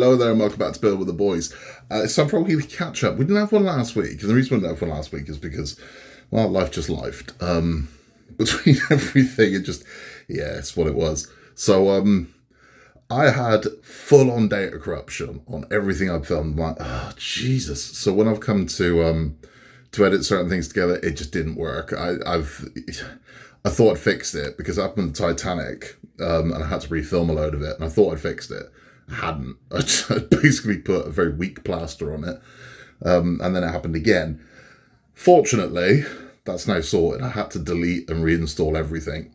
Hello there, and welcome back to Build with the Boys. So I'm probably going to catch up. We didn't have one last week, and the reason we didn't have one last week is because, well, life just lifed. Between everything, it's what it was. So I had full-on data corruption on everything I've filmed. I'm like, oh, Jesus. So when I've come to edit certain things together, it just didn't work. I thought I'd fixed it because I happened to Titanic, and I had to refilm a load of it, and I thought I'd fixed it. I hadn't. I basically put a very weak plaster on it, and then it happened again. Fortunately, that's now sorted. I had to delete and reinstall everything,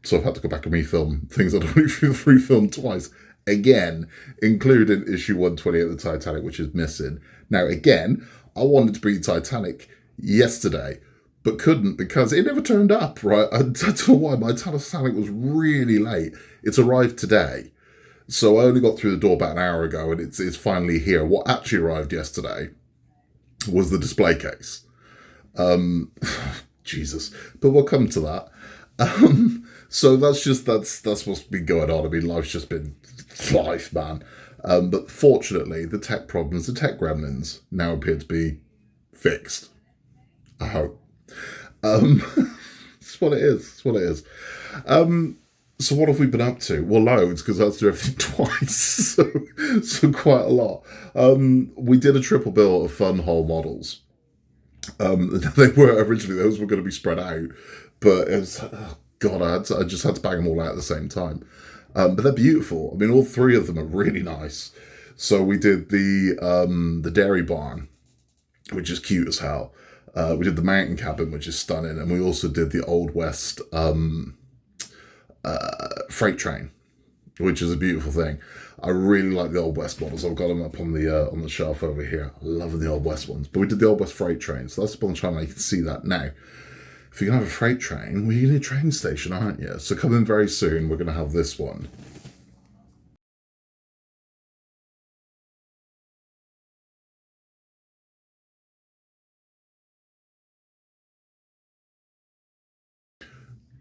so I've had to go back and refilm things that I've refilmed twice again, including issue 120 of the Titanic, which is missing. Now, again, I wanted to bring Titanic yesterday, but couldn't because it never turned up, right? I don't know why. My Titanic was really late. It's arrived today. So I only got through the door about an hour ago, and it's finally here. What actually arrived yesterday was the display case. Jesus. But we'll come to that. So that's what's been going on. I mean, life's just been life, man. But fortunately, the tech problems, the tech gremlins, now appear to be fixed. I hope. It's what it is. It's what it is. So what have we been up to? Well, loads, because I had to do everything twice, so quite a lot. We did a triple bill of fun hull models. They were originally, those were going to be spread out, but it was, oh God, I just had to bang them all out at the same time. But they're beautiful. I mean, all three of them are really nice. So we did the dairy barn, which is cute as hell. We did the mountain cabin, which is stunning, and we also did the Old West freight train, which is a beautiful thing. I really like the Old West models. I've got them up on the shelf over here. I love the Old West ones. But we did the Old West freight train, so that's up on the channel. You can see that now. If you're gonna have a freight train, well, you need a train station, aren't you? So coming very soon, we're gonna have this one.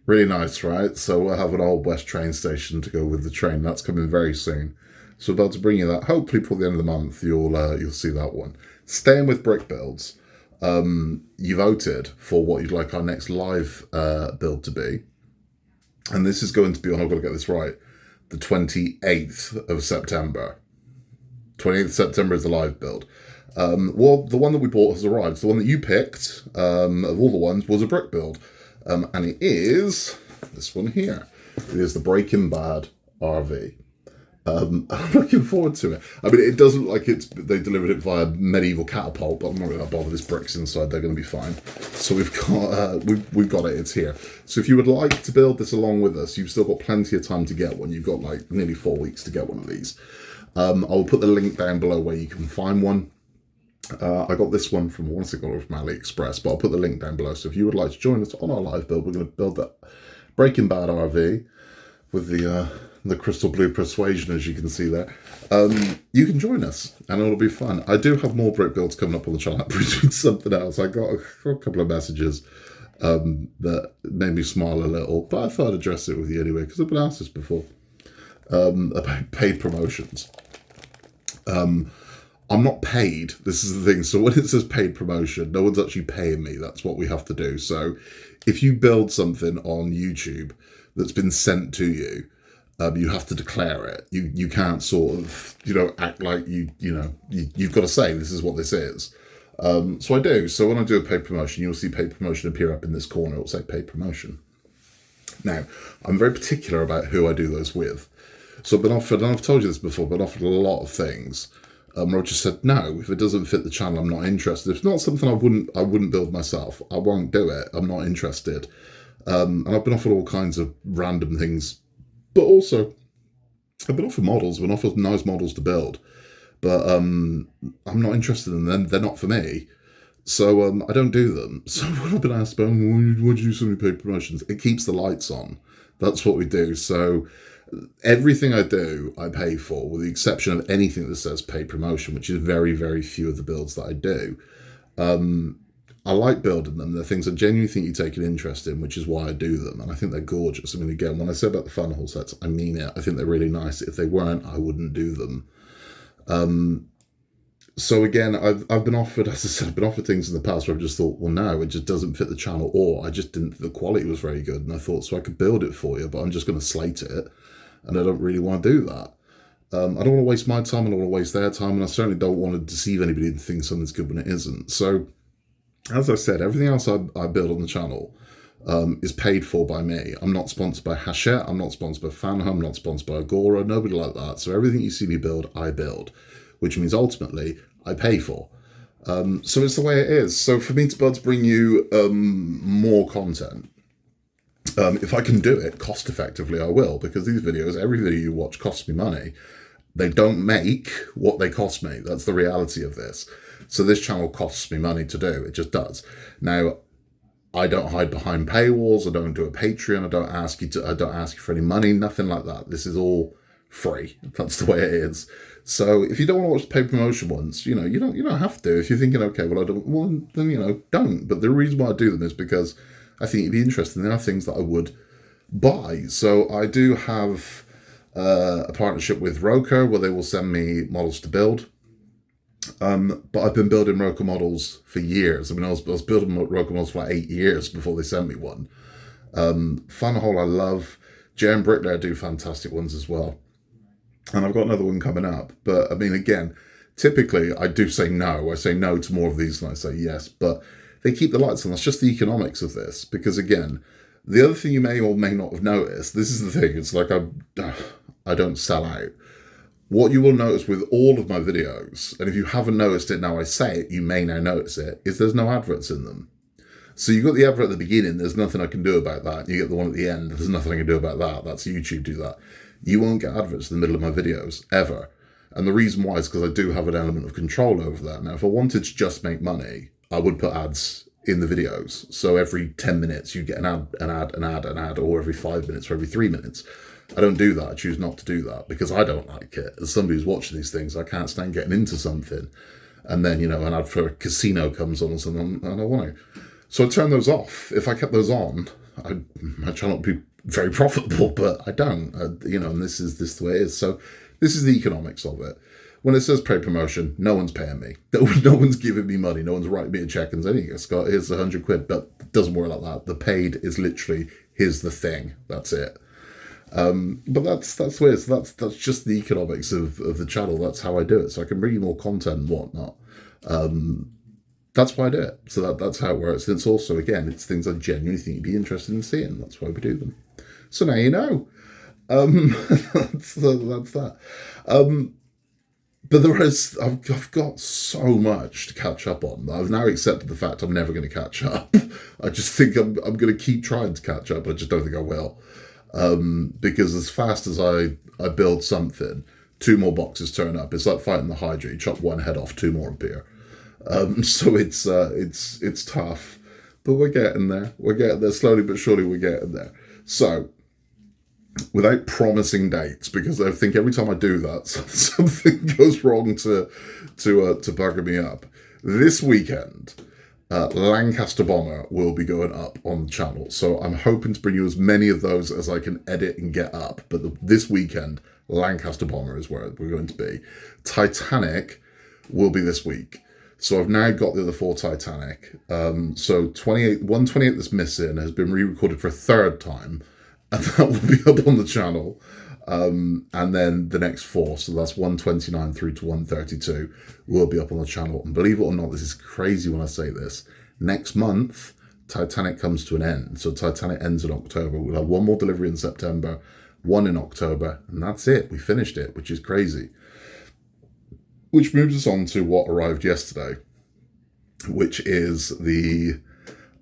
Really nice, right? So we'll have an Old West train station to go with the train. That's coming very soon. So about to bring you that. Hopefully before the end of the month, you'll see that one. Staying with brick builds, you voted for what you'd like our next live build to be. And this is going to be on, I've got to get this right, the 28th of September. 28th of September is the live build. Well, the one that we bought has arrived. The one that you picked, of all the ones, was a brick build. And it is this one here. It is the Breaking Bad RV. I'm looking forward to it. I mean, it doesn't look like they delivered it via medieval catapult, but I'm not really that bothered. There's bricks inside; they're going to be fine. So we've got it. It's here. So if you would like to build this along with us, you've still got plenty of time to get one. You've got like nearly 4 weeks to get one of these. I'll put the link down below where you can find one. I got this one from, I want to say got it from AliExpress, but I'll put the link down below. So if you would like to join us on our live build, we're going to build that Breaking Bad RV with the crystal blue persuasion, as you can see there. You can join us, and it'll be fun. I do have more brick builds coming up on the channel. I'm doing something else. I got a couple of messages that made me smile a little, but I thought I'd address it with you anyway, because I've been asked this before, about paid promotions. I'm not paid. This is the thing. So when it says paid promotion, no one's actually paying me. That's what we have to do. So if you build something on YouTube that's been sent to you, you have to declare it. You can't sort of, act like you've got to say this is what this is. So I do. So when I do a paid promotion, you'll see paid promotion appear up in this corner. It'll say paid promotion. Now, I'm very particular about who I do those with. So I've been offered, and I've told you this before, but offered a lot of things. Where I just said, no, if it doesn't fit the channel, I'm not interested. If it's not something I wouldn't build myself, I won't do it. I'm not interested. And I've been offered all kinds of random things, but also I've been offered models, I've been offered nice models to build, but I'm not interested in them. They're not for me. So I don't do them. So when I've been asked about, why do you do so many paid promotions? It keeps the lights on. That's what we do. So everything I do, I pay for, with the exception of anything that says paid promotion, which is very, very few of the builds that I do. I like building them. They're things I genuinely think you take an interest in, which is why I do them. And I think they're gorgeous. I mean, again, when I say about the fun haul sets, I mean it. I think they're really nice. If they weren't, I wouldn't do them. So again, I've been offered, as I said, I've been offered things in the past where I've just thought, well, no, it just doesn't fit the channel, or I just didn't, the quality was very good, and I thought, so I could build it for you, but I'm just going to slate it, and I don't really want to do that. I don't want to waste my time, I don't want to waste their time, and I certainly don't want to deceive anybody into thinking something's good when it isn't. So, as I said, everything else I build on the channel is paid for by me. I'm not sponsored by Hachette, I'm not sponsored by FanHub, I'm not sponsored by Agora, nobody like that. So everything you see me build, I build, which means ultimately I pay for. So it's the way it is. So for me to be able to bring you more content, if I can do it cost effectively, I will, because these videos, every video you watch costs me money. They don't make what they cost me. That's the reality of this. So this channel costs me money to do. It just does. Now, I don't hide behind paywalls. I don't do a Patreon. I don't ask you for any money. Nothing like that. This is all free. That's the way it is. So if you don't want to watch the paid promotion ones, you don't have to. If you're thinking, okay, well, I don't, well, then don't. But the reason why I do them is because I think it'd be interesting. There are things that I would buy. So I do have a partnership with Roker where they will send me models to build. But I've been building Roker models for years. I mean, I was building Roker models for like 8 years before they sent me one. Funhole I love. J&M Bricklayer do fantastic ones as well. And I've got another one coming up. But I mean, again, typically I do say no. I say no to more of these than I say yes. But they keep the lights on. That's just the economics of this. Because again, the other thing you may or may not have noticed, this is the thing, it's like I don't sell out. What you will notice with all of my videos, and if you haven't noticed it now I say it, you may now notice it, is there's no adverts in them. So you've got the advert at the beginning, there's nothing I can do about that. You get the one at the end, there's nothing I can do about that. That's YouTube do that. You won't get adverts in the middle of my videos, ever. And the reason why is because I do have an element of control over that. Now, if I wanted to just make money, I would put ads in the videos. So every 10 minutes you get an ad, or every 5 minutes or every 3 minutes. I don't do that. I choose not to do that because I don't like it. As somebody who's watching these things, I can't stand getting into something. And then, an ad for a casino comes on or something, and I want to. So I turn those off. If I kept those on, my channel would be very profitable, but I don't. And this is the way it is. So this is the economics of it. When it says paid promotion, no one's paying me. No one's giving me money. No one's writing me a check and saying, Scott, here's £100. But it doesn't work like that. The paid is literally, here's the thing. That's it. But that's the way it is. That's just the economics of the channel. That's how I do it. So I can bring you more content and whatnot. That's why I do it. So that's how it works. And it's also, again, it's things I genuinely think you'd be interested in seeing. That's why we do them. So now you know. That's that. But I've got so much to catch up on. I've now accepted the fact I'm never going to catch up. I just think I'm going to keep trying to catch up. I just don't think I will. Because as fast as I build something, 2 more boxes turn up. It's like fighting the Hydra. You chop one head off, 2 more appear. So it's tough, but we're getting there. We're getting there slowly but surely. We're getting there. So, without promising dates, because I think every time I do that, something goes wrong to bugger me up. This weekend, Lancaster Bomber will be going up on the channel. So I'm hoping to bring you as many of those as I can edit and get up. But this weekend, Lancaster Bomber is where we're going to be. Titanic will be this week. So I've now got the other 4 Titanic. So 128 that's missing has been re-recorded for a 3rd time. And that will be up on the channel. And then the next 4, so that's 129 through to 132, will be up on the channel. And believe it or not, this is crazy when I say this. Next month, Titanic comes to an end. So Titanic ends in October. We'll have 1 more delivery in September, 1 in October, and that's it. We finished it, which is crazy. Which moves us on to what arrived yesterday, which is the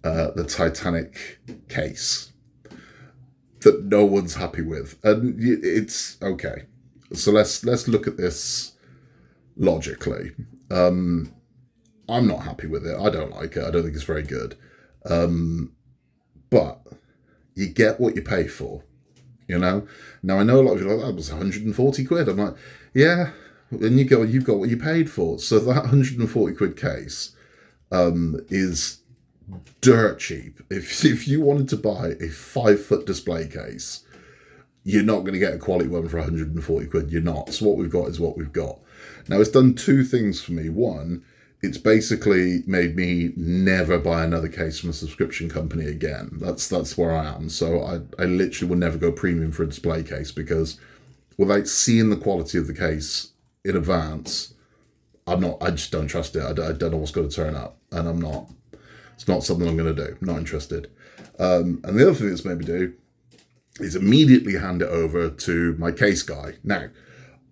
Titanic case that no one's happy with. And it's okay. So let's look at this logically. I'm not happy with it. I don't like it. I don't think it's very good. But you get what you pay for, Now I know a lot of you are like, that was 140 quid. I'm like, yeah. And you've got what you paid for. So that 140 quid case is dirt cheap. If you wanted to buy a 5-foot display case, you're not going to get a quality one for 140 quid. You're not. So what we've got is what we've got. Now, it's done two things for me. One, it's basically made me never buy another case from a subscription company again. That's where I am. So I literally will never go premium for a display case, because without seeing the quality of the case in advance, I just don't trust it. I don't know what's going to turn up, and it's not something I'm going to do. I'm not interested. And the other thing it's made me do is immediately hand it over to my case guy. Now,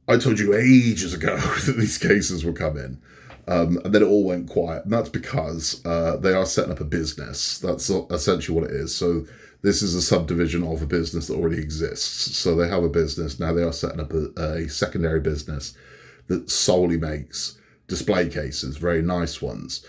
I told you ages ago that these cases were coming, and then it all went quiet. And that's because they are setting up a business. That's essentially what it is. So this is a subdivision of a business that already exists. So they have a business. Now they are setting up a secondary business that solely makes display cases, very nice ones.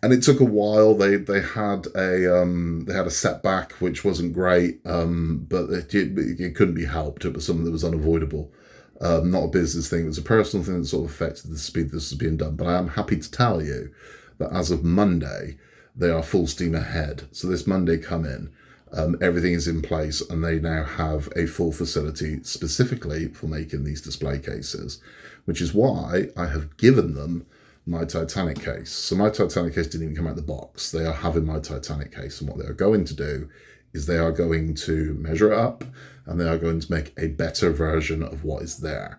And it took a while. They had a setback which wasn't great, but it couldn't be helped. It was something that was unavoidable. Not a business thing. It was a personal thing that sort of affected the speed this was being done. But I am happy to tell you that as of Monday, they are full steam ahead. So this Monday come in, everything is in place, and they now have a full facility specifically for making these display cases, which is why I have given them my Titanic case. So my Titanic case didn't even come out of the box. They are having my Titanic case, and what they are going to do is they are going to measure it up, and they are going to make a better version of what is there.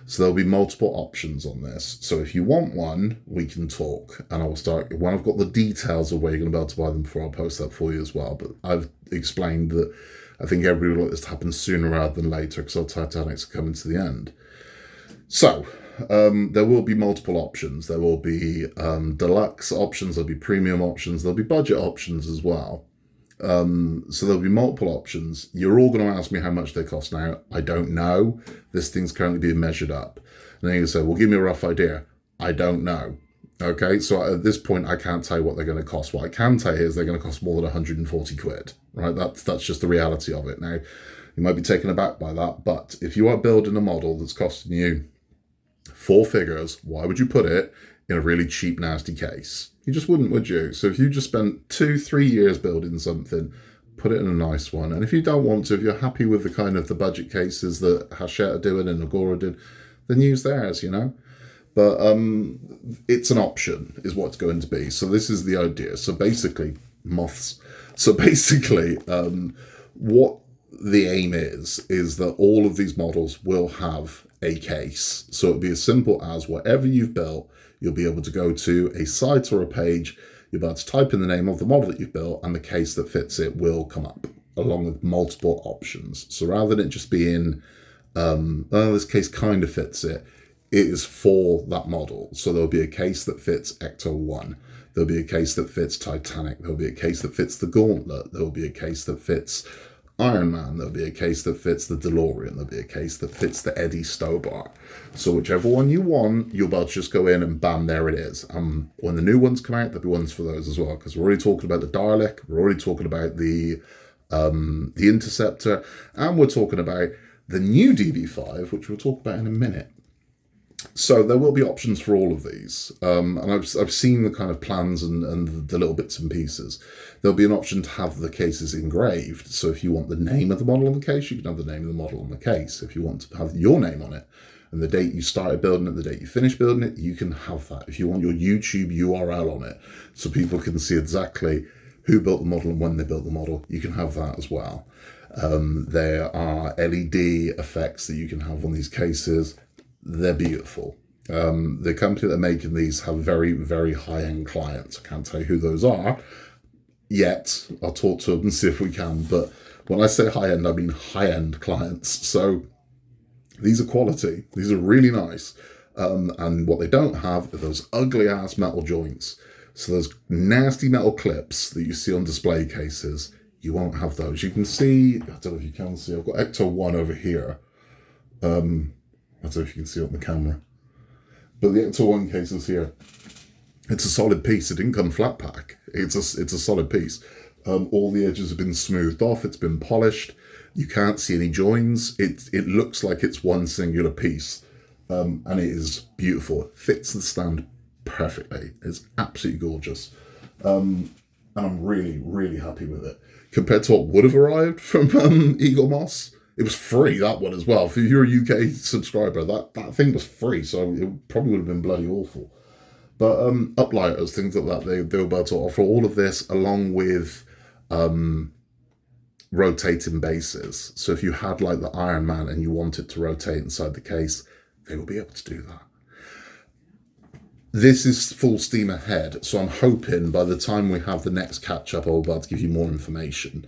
So there'll be multiple options on this. So if you want one, we can talk, and I will start when I've got the details of where you're going to be able to buy them for. I'll post that for you as well. But I've explained that I think everybody will let this to happen sooner rather than later, because our Titanics are coming to the end. So there will be multiple options. There will be deluxe options, there'll be premium options, there'll be budget options as well. So there'll be multiple options. You're all going to ask me how much they cost now. I don't know. This thing's currently being measured up. And then you say, well, give me a rough idea. I don't know. Okay, so at this point, I can't tell you what they're going to cost. What I can tell you is they're going to cost more than 140 quid, right? That's just the reality of it. Now, you might be taken aback by that, but if you are building a model that's costing you 4 figures, why would you put it in a really cheap, nasty case? You just wouldn't, would you? So if you just spent 2-3 years building something, put it in a nice one. And if you don't want to, if you're happy with the budget cases that Hachette are doing and Agora did, then use theirs, you know? But it's an option, is what it's going to be. So this is the idea. So basically, moths. So basically, what the aim is that all of these models will have a case. So it'll be as simple as whatever you've built, you'll be able to go to a site or a page, you'll be able to type in the name of the model that you've built, and the case that fits it will come up, along with multiple options. So rather than it just being, this case kind of fits it, it is for that model. So there'll be a case that fits Ecto 1. There'll be a case that fits Titanic. There'll be a case that fits the Gauntlet. There'll be a case that fits Iron Man. There'll be a case that fits the DeLorean. There'll be a case that fits the Eddie Stobart. So whichever one you want, you'll be able to just go in and bam, there it is. When the new ones come out, there'll be ones for those as well, because we're already talking about the Dalek, we're already talking about the Interceptor, and we're talking about the new DB5, which we'll talk about in a minute. So there will be options for all of these, and I've seen the kind of plans and the little bits and pieces. There'll be an option to have the cases engraved. So if you want the name of the model on the case, you can have the name of the model on the case. If you want to have your name on it and the date you started building it, the date you finished building it, you can have that. If you want your YouTube URL on it, so people can see exactly who built the model and when they built the model, you can have that as well. There are LED effects that you can have on these cases. They're beautiful. The company that are making these have very, very high-end clients. I can't tell you who those are yet. I'll talk to them and see if we can. But when I say high-end, I mean high-end clients. So these are quality. These are really nice. And what they don't have are those ugly-ass metal joints. So those nasty metal clips that you see on display cases, you won't have those. You can see, I don't know if you can see, I've got Ecto 1 over here. I don't know if you can see it on the camera. But the Ecto 1 cases here, it's a solid piece. It didn't come flat pack. It's a solid piece. All the edges have been smoothed off. It's been polished. You can't see any joins. It looks like it's one singular piece. And it is beautiful. It fits the stand perfectly. It's absolutely gorgeous. And I'm really, really happy with it. Compared to what would have arrived from Eagle Moss, It was free, that one as well. If you're a UK subscriber, that thing was free, so it probably would have been bloody awful. But uplighters, things like that, they were able to offer all of this along with rotating bases. So if you had like the Iron Man and you wanted to rotate inside the case, they will be able to do that. This is full steam ahead, so I'm hoping by the time we have the next catch-up, I'll be able to give you more information.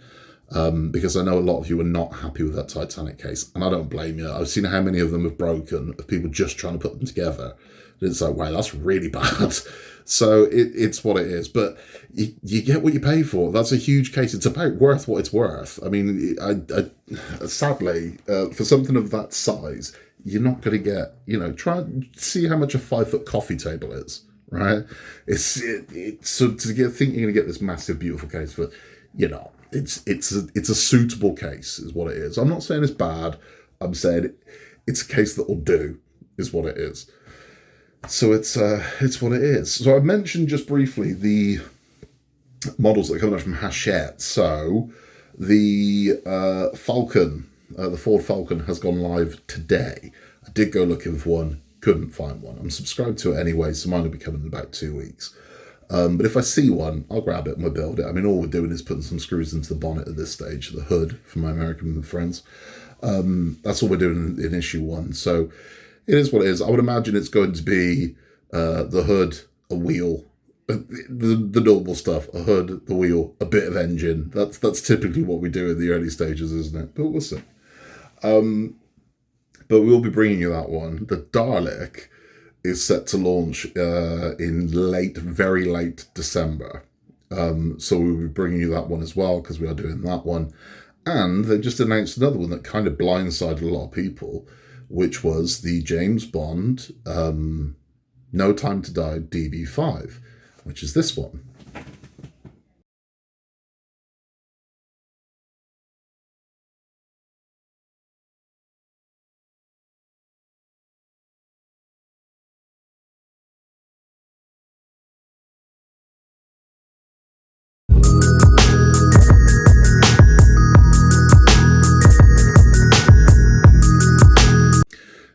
Because I know a lot of you are not happy with that Titanic case, and I don't blame you. I've seen how many of them have broken, of people just trying to put them together. And it's like, wow, that's really bad. So it's what it is. But you get what you pay for. That's a huge case. It's about worth what it's worth. I mean, sadly, for something of that size, you're not going to get, try and see how much a 5-foot coffee table is, right? So to think you're going to get this massive, beautiful case for, it's a suitable case is what it is. I'm not saying it's bad. I'm saying it's a case that will do is what it is. So it's what it is. So I mentioned just briefly the models that are coming out from Hachette. So the Falcon, the Ford Falcon has gone live today. I did go looking for one, couldn't find one. I'm subscribed to it anyway, so mine will be coming in about 2 weeks. But if I see one, I'll grab it and we'll build it. I mean, all we're doing is putting some screws into the bonnet at this stage, the hood for my American friends. That's all we're doing in issue 1. So it is what it is. I would imagine it's going to be the hood, a wheel, the normal stuff, a hood, the wheel, a bit of engine. That's typically what we do in the early stages, isn't it? But we'll see. But we'll be bringing you that one. The Dalek is set to launch in very late December. So we'll be bringing you that one as well, because we are doing that one. And they just announced another one that kind of blindsided a lot of people, which was the James Bond No Time to Die DB5, which is this one.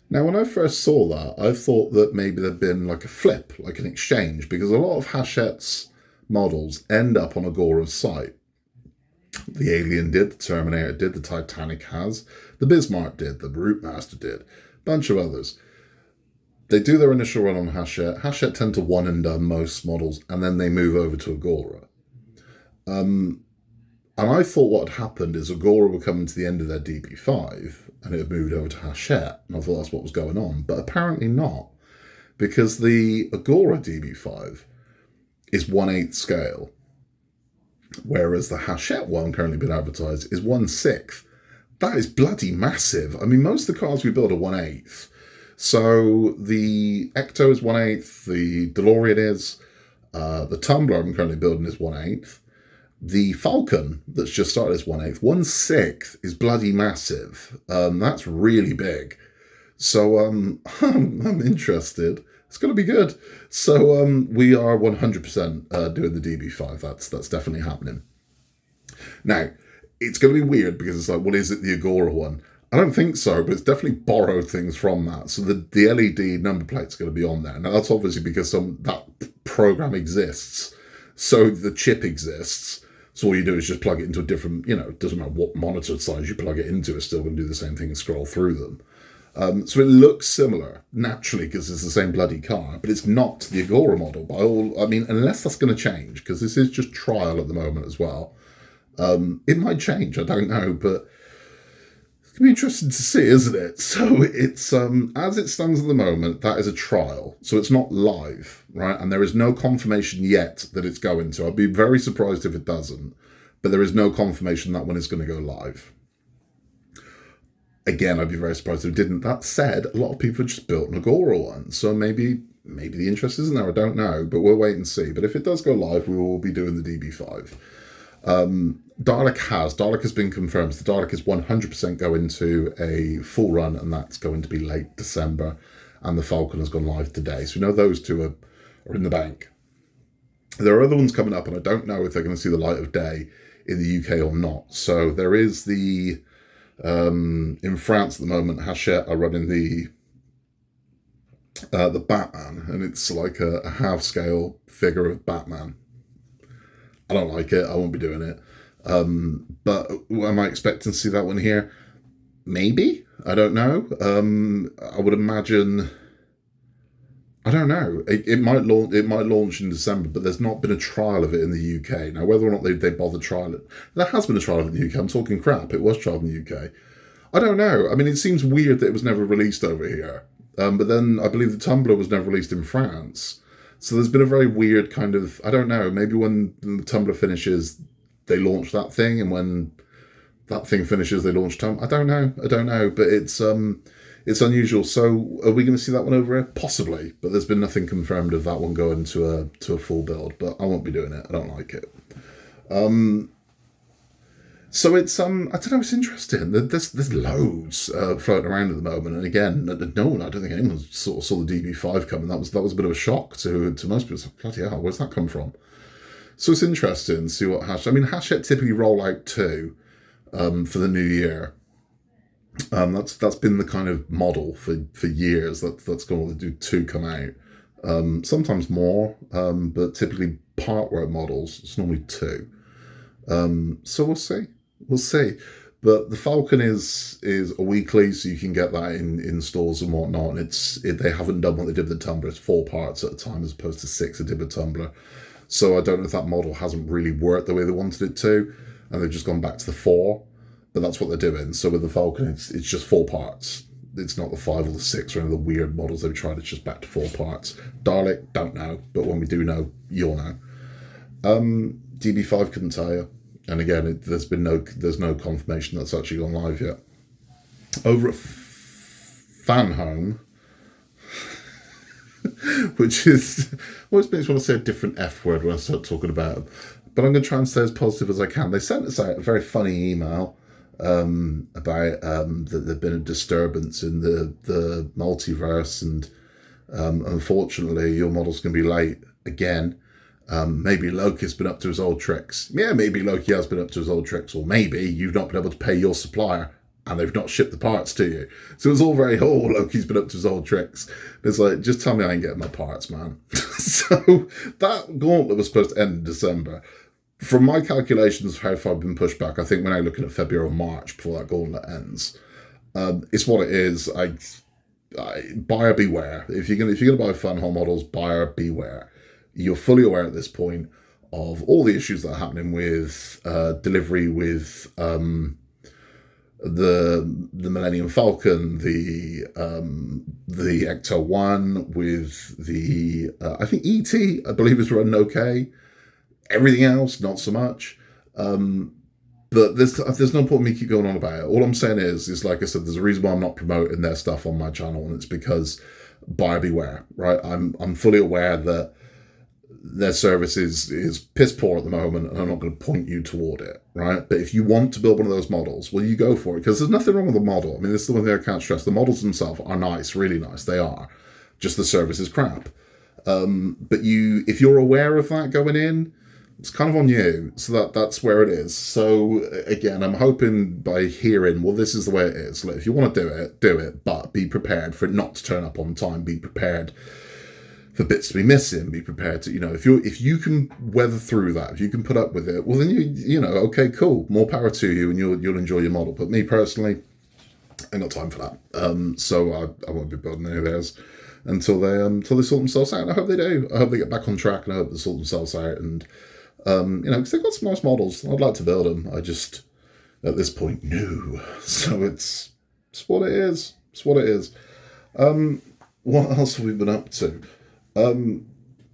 Now, when I first saw that, I thought that maybe there'd been like a flip, like an exchange, because a lot of Hachette's models end up on Agora's site. The Alien did, the Terminator did, the Titanic has, the Bismarck did, the Routemaster did, a bunch of others. They do their initial run on Hachette. Hachette tend to one and done most models, and then they move over to Agora. And I thought what had happened is Agora were coming to the end of their DB5 and it had moved over to Hachette. And I thought that's what was going on. But apparently not, because the Agora DB5 is 1/8 scale, whereas the Hachette one currently being advertised is 1/6. That is bloody massive. I mean, most of the cars we build are 1/8. So the Ecto is 1/8, the DeLorean is, the Tumbler I'm currently building is 1/8. The Falcon that's just started is 1/8. 1/6 is bloody massive. That's really big. So I'm interested. It's going to be good. So we are 100% doing the DB5. That's definitely happening. Now, it's going to be weird because it's like, well, is it the Agora one? I don't think so, but it's definitely borrowed things from that. So the LED number plate's going to be on there. Now, that's obviously because that program exists. So the chip exists. So all you do is just plug it into a different, it doesn't matter what monitor size you plug it into, it's still going to do the same thing and scroll through them. So it looks similar, naturally, because it's the same bloody car, but it's not the Agora model. Unless that's going to change, because this is just trial at the moment as well. It might change, I don't know, but it's going to be interesting to see, isn't it? So it's, as it stands at the moment, that is a trial. So it's not live, right? And there is no confirmation yet that it's going to. I'd be very surprised if it doesn't, but there is no confirmation that one is going to go live. Again, I'd be very surprised if it didn't. That said, a lot of people have just built an Agora one. So maybe the interest isn't there, I don't know, but we'll wait and see. But if it does go live, we will be doing the DB5. Dalek has been confirmed. The Dalek is 100% going to a full run, and that's going to be late December. And the Falcon has gone live today. So we know those two are in the bank. There are other ones coming up, and I don't know if they're going to see the light of day in the UK or not. So there is the In France at the moment, Hachette are running the Batman, and it's like a half scale figure of Batman. I don't like it. I won't be doing it. But am I expecting to see that one here? Maybe. I don't know. I would imagine. I don't know. It might launch. It might launch in December, but there's not been a trial of it in the UK. Now, whether or not they bother trial it, there has been a trial of it in the UK. I'm talking crap. It was trialed in the UK. I don't know. I mean, it seems weird that it was never released over here. But then I believe the Tumbler was never released in France. So there's been a very weird kind of, I don't know, maybe when the Tumbler finishes, they launch that thing, and when that thing finishes, they launch Tumbler. I don't know, but it's unusual. So are we going to see that one over here? Possibly, but there's been nothing confirmed of that one going to a full build, but I won't be doing it. I don't like it. So it's I don't know. It's interesting. There's loads floating around at the moment, and again, no one. I don't think anyone sort of saw the DB5 coming. That was a bit of a shock to most people. Like, bloody hell, where's that come from? So it's interesting to see what Hachette typically roll out two for the new year. That's been the kind of model for years. That's going to do two come out. Sometimes more, but typically part work models. It's normally two. So we'll see. We'll see. But the Falcon is a weekly, so you can get that in stores and whatnot. And they haven't done what they did with the Tumbler. It's 4 parts at a time as opposed to 6 they did with Tumbler. So I don't know if that model hasn't really worked the way they wanted it to, and they've just gone back to the 4. But that's what they're doing. So with the Falcon, it's just 4 parts. It's not the 5 or the 6 or any of the weird models they've tried. It's just back to 4 parts. Dalek, don't know. But when we do know, you'll know. DB5 couldn't tell you. And again, there's no confirmation that's actually gone live yet. Over at Fan Home, which is always makes me want to say a different F word when I start talking about them. But I'm going to try and stay as positive as I can. They sent us out a very funny email about that there'd been a disturbance in the multiverse, and unfortunately your model's going to be late again. Maybe Loki's been up to his old tricks. Yeah, maybe Loki has been up to his old tricks, or maybe you've not been able to pay your supplier and they've not shipped the parts to you. So it's all very, Loki's been up to his old tricks. It's like, just tell me I ain't getting my parts, man. So that gauntlet was supposed to end in December. From my calculations of how far I've been pushed back, I think we're now looking at February or March before that gauntlet ends. It's what it is. Buyer beware. If you're gonna buy Fun Home models, buyer beware. You're fully aware at this point of all the issues that are happening with delivery with the Millennium Falcon, the Ecto 1, with the I think ET, I believe, is running okay. Everything else, not so much. But there's no point in me keep going on about it. All I'm saying is like I said, there's a reason why I'm not promoting their stuff on my channel, and it's because buyer beware, right? I'm fully aware that their service is piss poor at the moment, and I'm not going to point you toward it, right? But if you want to build one of those models, well, you go for it, because there's nothing wrong with the model. I mean, this is the one thing I can't stress. The models themselves are nice, really nice. They are. Just the service is crap. But if you're aware of that going in, it's kind of on you. So that's where it is. So again, I'm hoping by hearing, well, this is the way it is. Like, if you want to do it, but be prepared for it not to turn up on time. Be prepared for bits to be missing. Be prepared to, if you can weather through that, if you can put up with it, well, then okay, cool, more power to you, and you'll enjoy your model. But me personally, I ain't got time for that. So I won't be building any of theirs until they sort themselves out. And I hope they do. I hope they get back on track, and I hope they sort themselves out. And because they've got some nice models. I'd like to build them. I just at this point no. So it's what it is. It's what it is. What else have we been up to?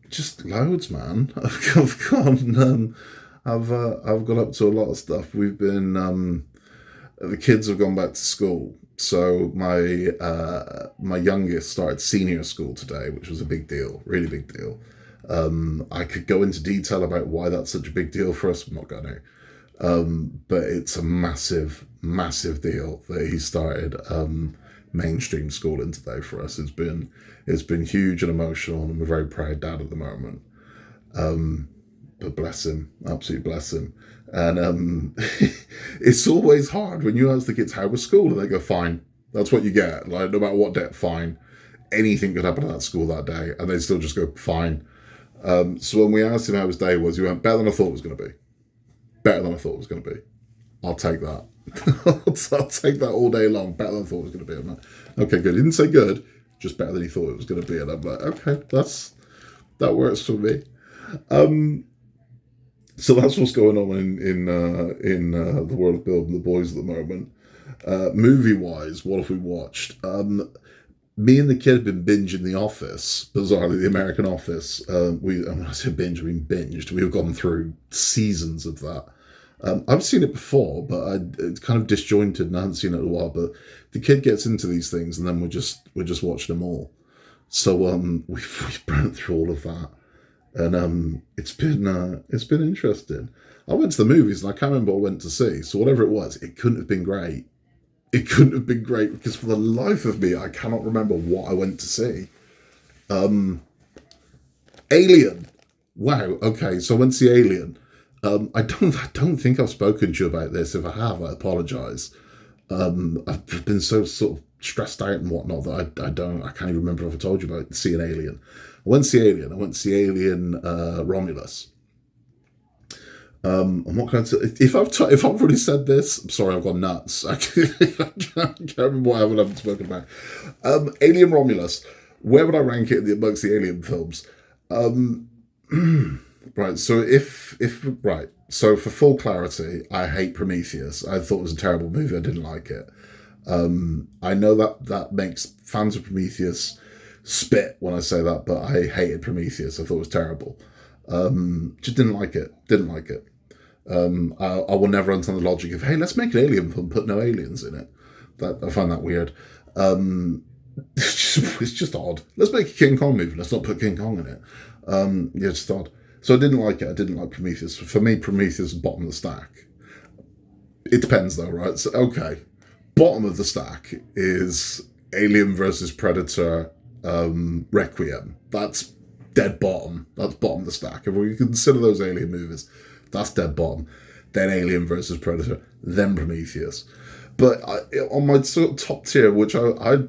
Just loads, man. I've gone up to a lot of stuff. We've been the kids have gone back to school, so my youngest started senior school today, which was a big deal, really big deal. I could go into detail about why that's such a big deal for us. I'm not going to, but it's a massive deal that he started mainstream schooling today for us. It's been huge and emotional, and I'm a very proud dad at the moment. But bless him, absolutely bless him. And it's always hard when you ask the kids how was school, and they go fine. That's what you get. Like no matter what depth, fine. Anything could happen at that school that day, and they still just go fine. So when we asked him how his day was, he went better than I thought it was going to be. Better than I thought it was going to be. I'll take that. I'll take that all day long. Better than I thought it was going to be. I'm like, okay, good. He didn't say good, just better than he thought it was going to be. And I'm like, okay, that works for me. So that's what's going on in the world of Building the Boys at the moment. Movie wise, what have we watched? Me and the kid have been binging The Office, bizarrely, the American Office. When I say binge, I mean binged. We've gone through seasons of that. I've seen it before, but it's kind of disjointed and I haven't seen it in a while. But the kid gets into these things, and then we're just watching them all. So we've burnt through all of that, and it's been interesting. I went to the movies, and I can't remember what I went to see. So whatever it was, it couldn't have been great. It couldn't have been great because for the life of me, I cannot remember what I went to see. Alien. Wow. Okay, so I went to see Alien. I don't think I've spoken to you about this. If I have, I apologise. I've been so sort of stressed out and whatnot that I can't even remember if I told you about seeing Alien. I went to see Alien. I went to see Alien Romulus. And what can I say? If I've already said this, I'm sorry, I've gone nuts. I can't remember what I haven't spoken about. Alien Romulus. Where would I rank it amongst the Alien films? Right. So So for full clarity, I hate Prometheus. I thought it was a terrible movie. I didn't like it. I know that makes fans of Prometheus spit when I say that, but I hated Prometheus. I thought it was terrible. Just didn't like it. Didn't like it. I will never understand the logic of, hey, let's make an alien film, put no aliens in it. I find that weird. It's just odd. Let's make a King Kong movie. Let's not put King Kong in it. Yeah, it's just odd. So I didn't like it. I didn't like Prometheus. For me, Prometheus is bottom of the stack. It depends though, right? So, okay. Bottom of the stack is Alien versus Predator Requiem. That's dead bottom. That's bottom of the stack. If we consider those Alien movies, that's dead bottom. Then Alien versus Predator. Then Prometheus. But on my sort of top tier, which I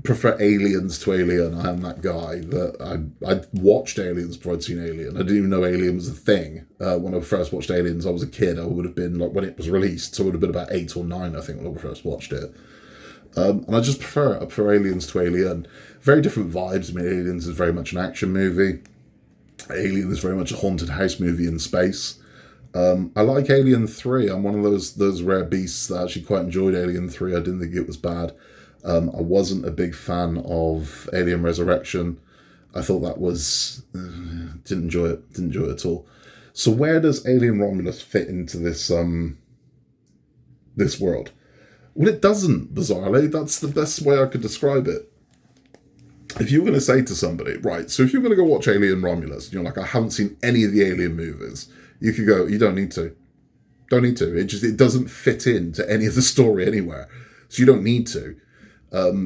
prefer Aliens to Alien. I am that guy that I watched Aliens before I'd seen Alien. I didn't even know Alien was a thing. When I first watched Aliens, I was a kid. I would have been like when it was released, so I would have been about 8 or 9, I think, when I first watched it. And I just prefer it. I prefer Aliens to Alien. Very different vibes. I mean, Aliens is very much an action movie. Alien is very much a haunted house movie in space. I like Alien 3. I'm one of those rare beasts that actually quite enjoyed Alien 3. I didn't think it was bad. I wasn't a big fan of Alien Resurrection. I thought that was... didn't enjoy it. Didn't enjoy it at all. So where does Alien Romulus fit into this this world? Well, it doesn't, bizarrely. That's the best way I could describe it. If you were going to say to somebody, right, so if you're going to go watch Alien Romulus, and you're like, I haven't seen any of the Alien movies, you could go, you don't need to. Don't need to. It doesn't fit into any of the story anywhere. So you don't need to.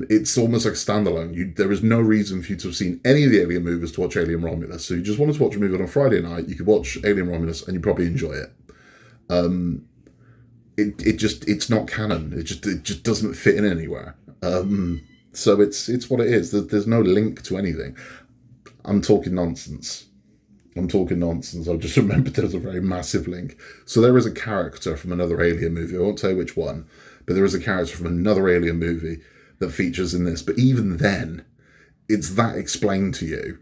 It's almost like a standalone. There is no reason for you to have seen any of the Alien movies to watch Alien Romulus. So you just wanted to watch a movie on a Friday night, you could watch Alien Romulus and you probably enjoy it. It's not canon. It just doesn't fit in anywhere. So it's what it is. There's no link to anything. I'm talking nonsense. I've just remembered there's a very massive link. So there is a character from another Alien movie. I won't tell you which one, but there is a character from another Alien movie that features in this. But even then, it's that explained to you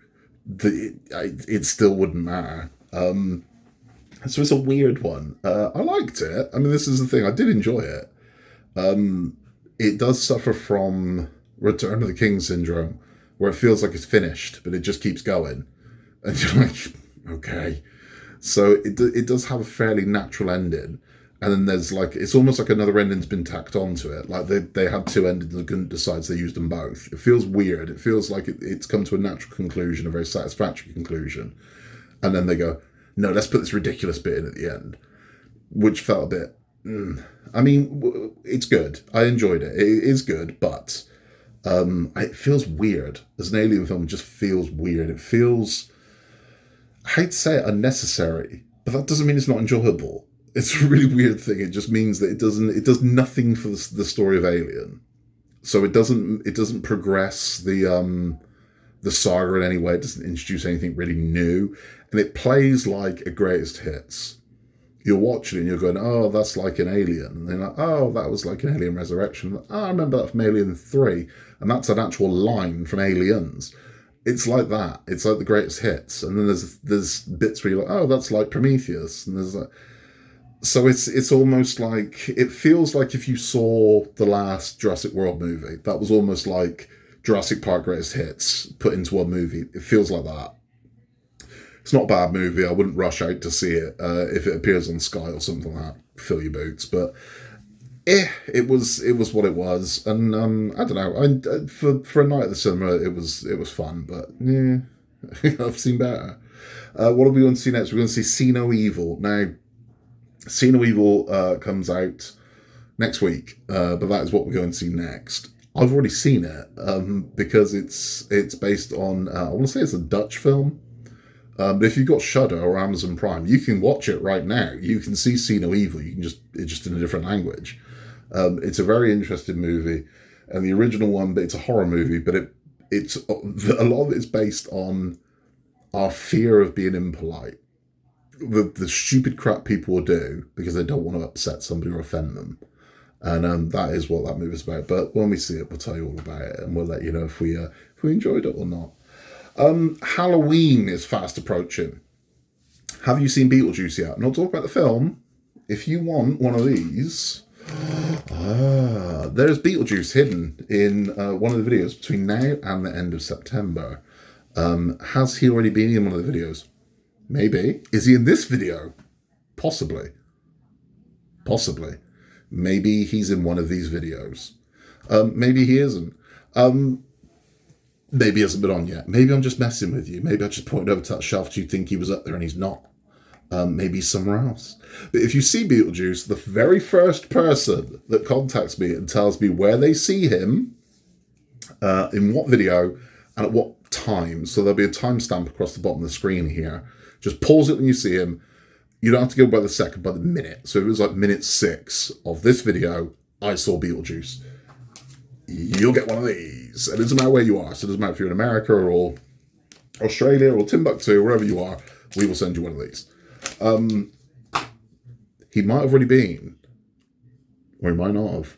that it still wouldn't matter. So it's a weird one. I liked it. I mean, this is the thing. I did enjoy it. It does suffer from Return of the King syndrome, where it feels like it's finished, but it just keeps going. And you're like, okay. So it does have a fairly natural ending. And then there's like, it's almost like another ending's been tacked onto it. Like they had 2 endings and they couldn't decide, so they used them both. It feels weird. It feels like it's come to a natural conclusion, a very satisfactory conclusion. And then they go, no, let's put this ridiculous bit in at the end, which felt a bit, I mean, it's good. I enjoyed it. It is good, but it feels weird. As an Alien film, it just feels weird. It feels, I hate to say it, unnecessary, but that doesn't mean it's not enjoyable. It's a really weird thing. It just means that it does nothing for the story of Alien. So it doesn't progress the saga in any way. It doesn't introduce anything really new, and it plays like a greatest hits. You're watching it and you're going, oh, that's like an Alien. And then like, oh, that was like an Alien Resurrection. Oh, I remember that from Alien 3. And that's an actual line from Aliens. It's like that. It's like the greatest hits. And then there's bits where you're like, oh, that's like Prometheus. And there's like, so it's almost like, it feels like if you saw the last Jurassic World movie, that was almost like Jurassic Park greatest hits put into one movie. It feels like that. It's not a bad movie. I wouldn't rush out to see it. If it appears on Sky or something like that, fill your boots. But it was what it was. And I don't know. For a night at the cinema, it was fun. But yeah, I've seen better. What are we going to see next? We're going to see See No Evil. Now, See No Evil comes out next week, but that is what we're going to see next. I've already seen it because it's based on I want to say it's a Dutch film. But if you've got Shudder or Amazon Prime, you can watch it right now. You can see No Evil. You can it's just in a different language. It's a very interesting movie, and the original one, but it's a horror movie. But it's a lot of it's based on our fear of being impolite, the stupid crap people will do because they don't want to upset somebody or offend them, and that is what that movie's about. But when we see it, we'll tell you all about it, and we'll let you know if we enjoyed it or not. Halloween is fast approaching. Have you seen Beetlejuice yet? I'm not talking about the film. If you want one of these, there's Beetlejuice hidden in one of the videos between now and the end of September. Has he already been in one of the videos? Maybe. Is he in this video? Possibly. Maybe he's in one of these videos. Maybe he isn't. Maybe he hasn't been on yet. Maybe I'm just messing with you. Maybe I just pointed over to that shelf. You think he was up there and he's not. Maybe he's somewhere else. But if you see Beetlejuice, the very first person that contacts me and tells me where they see him, in what video, and at what time. So there'll be a timestamp across the bottom of the screen here. Just pause it when you see him. You don't have to go by the second, by the minute. So if it was like minute 6 of this video, I saw Beetlejuice. You'll get one of these. And it doesn't matter where you are. So it doesn't matter if you're in America or Australia or Timbuktu, wherever you are, we will send you one of these. He might have already been, or he might not have.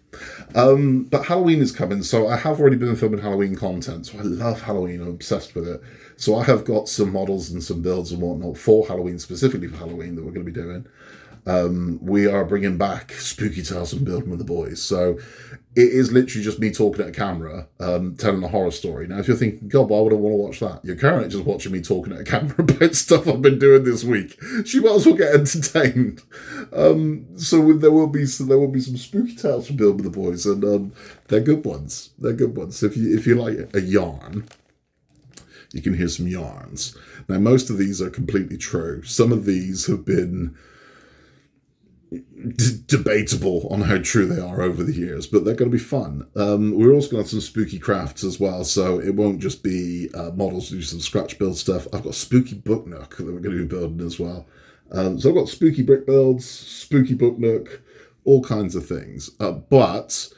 But Halloween is coming, so I have already been filming Halloween content. So I love Halloween. I'm obsessed with it. So I have got some models and some builds and whatnot for Halloween, specifically for Halloween, that we're going to be doing. We are bringing back Spooky Tales and building with the boys. So it is literally just me talking at a camera, telling a horror story. Now, if you're thinking, God, why would I want to watch that? You're currently just watching me talking at a camera about stuff I've been doing this week. So you might as well get entertained. So there will be some Spooky Tales from building with the boys, and they're good ones. If you like a yarn, you can hear some yarns. Now, most of these are completely true. Some of these have been debatable on how true they are over the years, but they're going to be fun. We're also going to have some spooky crafts as well, so it won't just be models to do some scratch build stuff. I've got a spooky book nook that we're going to be building as well. So I've got spooky brick builds, spooky book nook, all kinds of things. But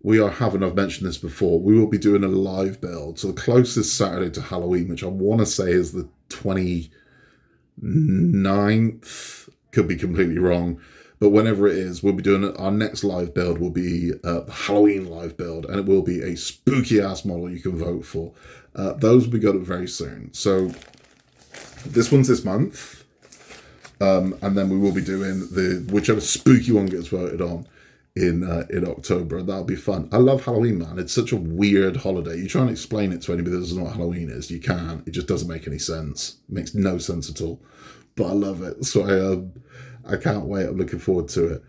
we are having, I've mentioned this before, we will be doing a live build. So the closest Saturday to Halloween, which I want to say is the 29th, could be completely wrong. But whenever it is, we'll be doing it. Our next live build will be the Halloween live build, and it will be a spooky-ass model you can vote for. Those will be going up very soon. So this one's this month, and then we will be doing whichever spooky one gets voted on in October. That'll be fun. I love Halloween, man. It's such a weird holiday. You try and explain it to anybody that doesn't know what Halloween is. You can't. It just doesn't make any sense. It makes no sense at all. But I love it. So I can't wait. I'm looking forward to it.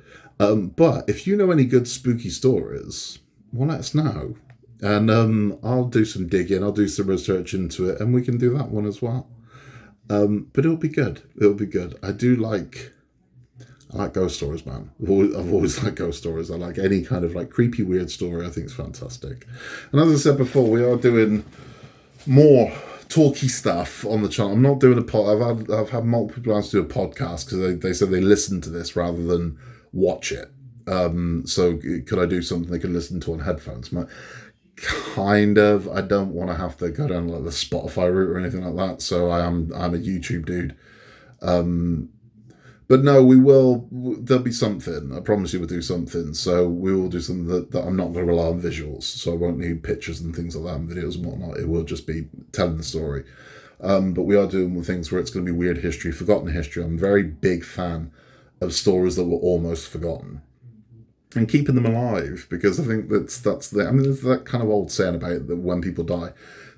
But if you know any good spooky stories, well, let us know. And I'll do some digging. I'll do some research into it, and we can do that one as well. But it'll be good. It'll be good. I like ghost stories, man. I've always liked ghost stories. I like any kind of like creepy, weird story. I think it's fantastic. And as I said before, we are doing more talky stuff on the channel. I'm not doing a pod. I've had multiple people ask to do a podcast because they said they listen to this rather than watch it. So could I do something they could listen to on headphones? Kind of. I don't want to have to go down like the Spotify route or anything like that. So I'm a YouTube dude. But no, we will. There'll be something. I promise you, we'll do something. So we will do something that I'm not going to rely on visuals. So I won't need pictures and things like that and videos and whatnot. It will just be telling the story. But we are doing things where it's going to be weird history, forgotten history. I'm a very big fan of stories that were almost forgotten and keeping them alive, because I think there's that kind of old saying about that when people die,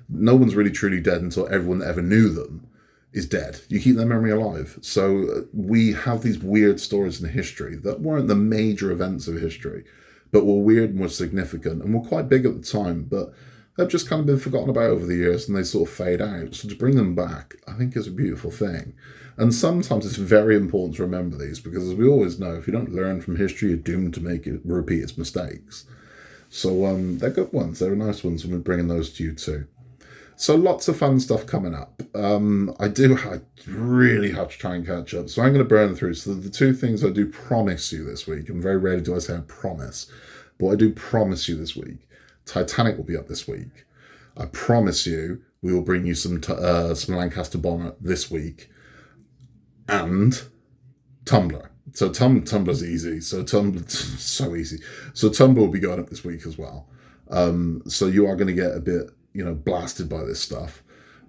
no one's really truly dead until everyone that ever knew them is dead. You keep their memory alive. So we have these weird stories in history that weren't the major events of history, but were weird and were significant and were quite big at the time, but they've just kind of been forgotten about over the years and they sort of fade out. So to bring them back, I think is a beautiful thing. And sometimes it's very important to remember these, because as we always know, if you don't learn from history, you're doomed to repeat its mistakes. So they're good ones. They're nice ones, and we're bringing those to you too. So lots of fun stuff coming up. I really have to try and catch up. So I'm going to burn through. So the two things I do promise you this week, and very rarely do I say I promise, but I do promise you this week, Titanic will be up this week. I promise you we will bring you some Lancaster Bonnet this week. And Tumblr. So Tumblr's easy. So so easy. So Tumblr will be going up this week as well. So you are going to get a bit, blasted by this stuff.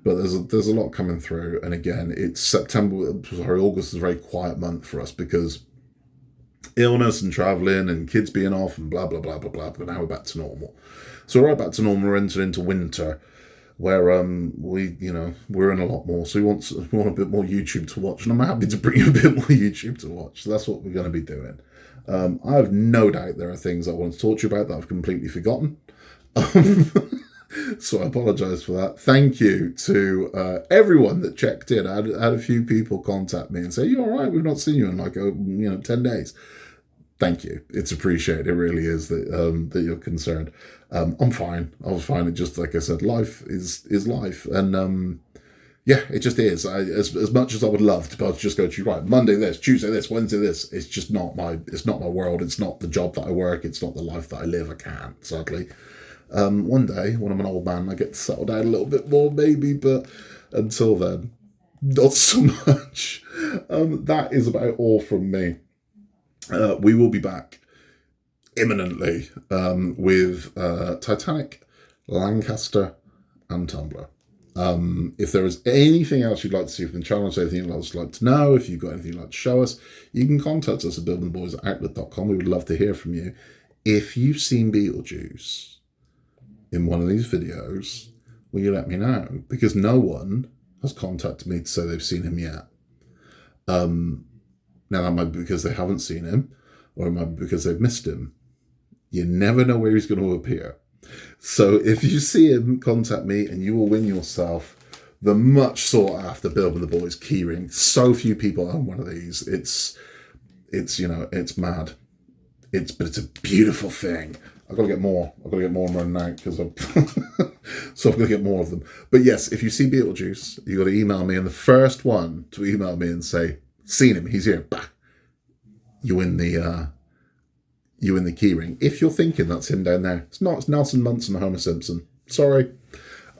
But there's a lot coming through. And again, it's August is a very quiet month for us because illness and traveling and kids being off and blah, blah, blah, blah, blah. But now we're back to normal. So we're right back to normal. We're entering into winter, where we're in a lot more. So we want a bit more YouTube to watch. And I'm happy to bring you a bit more YouTube to watch. So that's what we're going to be doing. I have no doubt there are things I want to talk to you about that I've completely forgotten. So I apologise for that. Thank you to everyone that checked in. I had a few people contact me and say, "You all right? We've not seen you in 10 days." Thank you. It's appreciated. It really is that you're concerned. I'm fine. I was fine. It just, like I said, life is life. And it just is. As much as I would love to be able to just go to you, right, Monday this, Tuesday this, Wednesday this, it's just not my world. It's not the job that I work. It's not the life that I live. I can't, sadly. One day, when I'm an old man, I get to settle down a little bit more, maybe, but until then, not so much. That is about all from me. We will be back imminently with Titanic, Lancaster, and Tumblr. If there is anything else you'd like to see from the channel, anything else you'd like to know, if you've got anything you'd like to show us, you can contact us at buildingtheboys@outlook.com. We would love to hear from you. If you've seen Beetlejuice in one of these videos, will you let me know? Because no one has contacted me to say they've seen him yet. Now, that might be because they haven't seen him, or it might be because they've missed him. You never know where he's going to appear. So if you see him, contact me, and you will win yourself the much sought after Building the Boys keyring. So few people own one of these. It's mad. But it's a beautiful thing. I've got to get more. I'm running out because so I've got to get more of them. But yes, if you see Beetlejuice, you've got to email me, and the first one to email me and say, "Seen him, he's here," bah, you win the keyring. If you're thinking that's him down there, it's not. It's Nelson Munson and Homer Simpson. Sorry.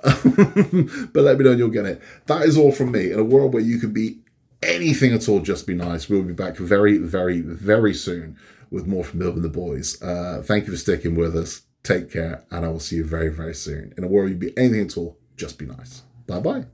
But let me know and you'll get it. That is all from me. In a world where you can be anything at all, just be nice. We'll be back very, very, very soon with more from Building the Boys. Thank you for sticking with us. Take care, and I will see you very, very soon. In a world where you can be anything at all, just be nice. Bye-bye.